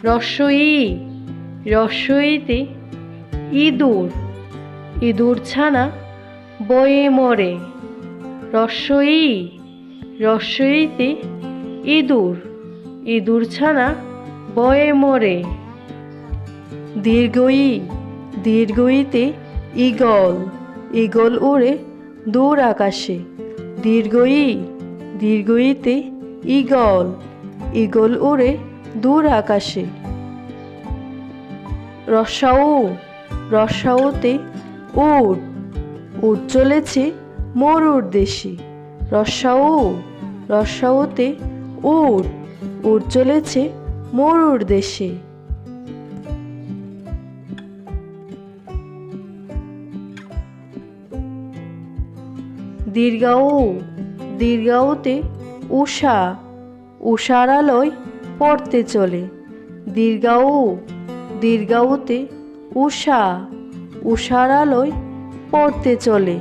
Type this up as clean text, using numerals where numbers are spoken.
রস্বই রস্বইতে ইঁদুর ইঁদুর ছানা বয়ে মরে। রস্বই রস্বইতে ইঁদুর ইঁদুর ছানা বয়ে মরে। দীর্ঘই দীর্ঘইতে ঈগল ঈগল উড়ে দূর আকাশে। দীর্ঘই দীর্ঘইতে ঈগল ঈগল উড়ে দূর আকাশে। রস্বাউ রস্বাউতে উট উট চলেছে মরুর দেশে। রস্বাউ রস্বাউতে উট উট চলেছে মরুর দেশে। দীর্ঘাউ দীর্ঘাউতে উষা উষার আলোয় পড়তে চলে। দীর্ঘাউ দীর্ঘাউতে উষা উষার আলোয় পড়তে চলে।